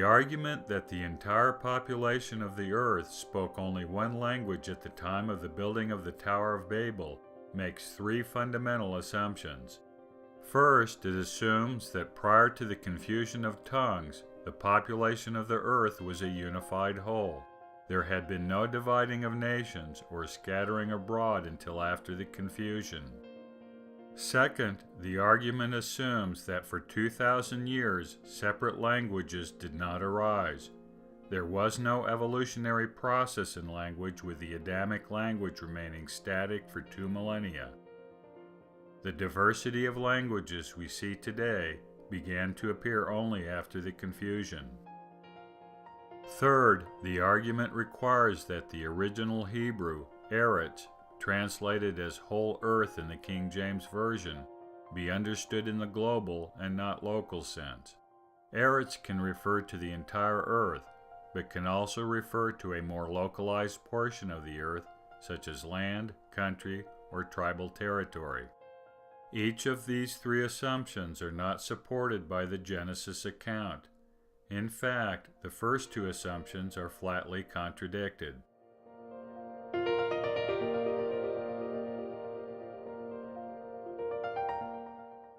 The argument that the entire population of the earth spoke only one language at the time of the building of the Tower of Babel makes three fundamental assumptions. First, it assumes that prior to the confusion of tongues, the population of the earth was a unified whole. There had been no dividing of nations or scattering abroad until after the confusion. Second, the argument assumes that for 2,000 years separate languages did not arise. There was no evolutionary process in language, with the Adamic language remaining static for 2 millennia. The diversity of languages we see today began to appear only after the confusion. Third, the argument requires that the original Hebrew, Eretz, translated as whole earth in the King James Version, be understood in the global and not local sense. Eretz can refer to the entire earth, but can also refer to a more localized portion of the earth, such as land, country, or tribal territory. Each of these three assumptions are not supported by the Genesis account. In fact, the first two assumptions are flatly contradicted.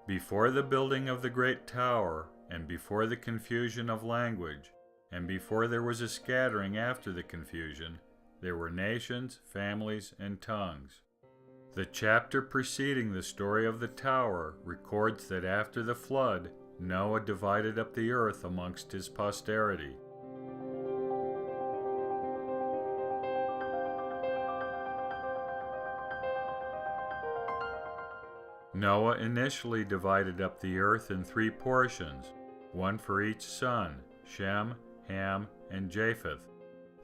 Before the building of the great tower, and before the confusion of language, and before there was a scattering after the confusion, there were nations, families, and tongues. The chapter preceding the story of the tower records that after the flood, Noah divided up the earth amongst his posterity. Noah initially divided up the earth in 3 portions, one for each son, Shem, Ham, and Japheth.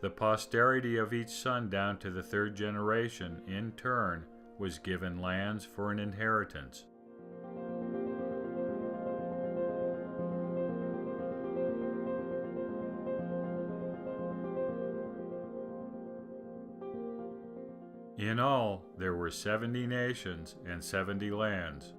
The posterity of each son down to the 3rd generation, in turn, was given lands for an inheritance. In all, there were 70 nations and 70 lands.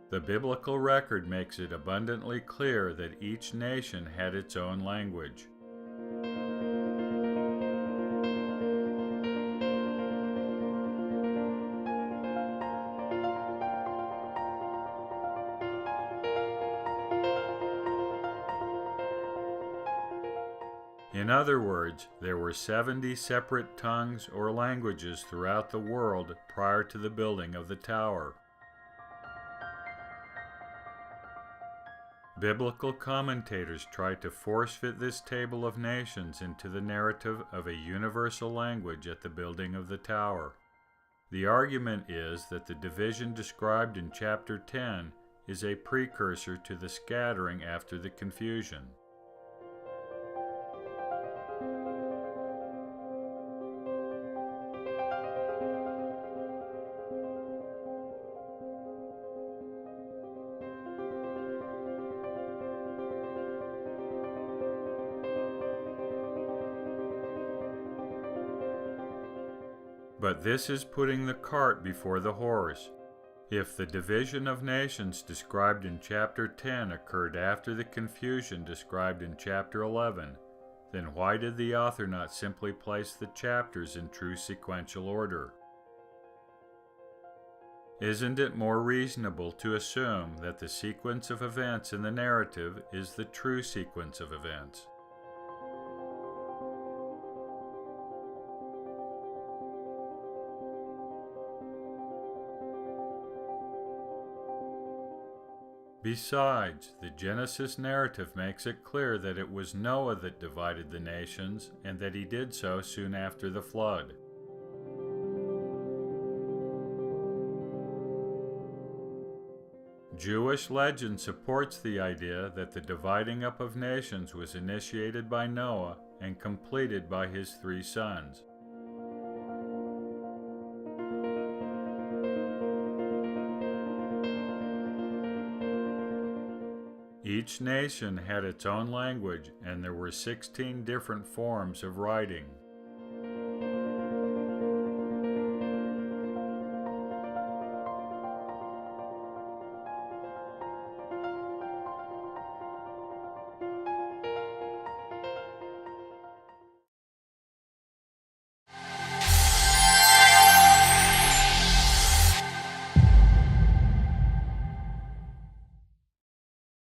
The biblical record makes it abundantly clear that each nation had its own language. In other words, there were 70 separate tongues or languages throughout the world prior to the building of the tower. Biblical commentators try to force-fit this table of nations into the narrative of a universal language at the building of the tower. The argument is that the division described in chapter 10 is a precursor to the scattering after the confusion. But this is putting the cart before the horse. If the division of nations described in chapter 10 occurred after the confusion described in chapter 11, then why did the author not simply place the chapters in true sequential order? Isn't it more reasonable to assume that the sequence of events in the narrative is the true sequence of events? Besides, the Genesis narrative makes it clear that it was Noah that divided the nations, and that he did so soon after the flood. Jewish legend supports the idea that the dividing up of nations was initiated by Noah and completed by his 3 sons. Each nation had its own language, and there were 16 different forms of writing.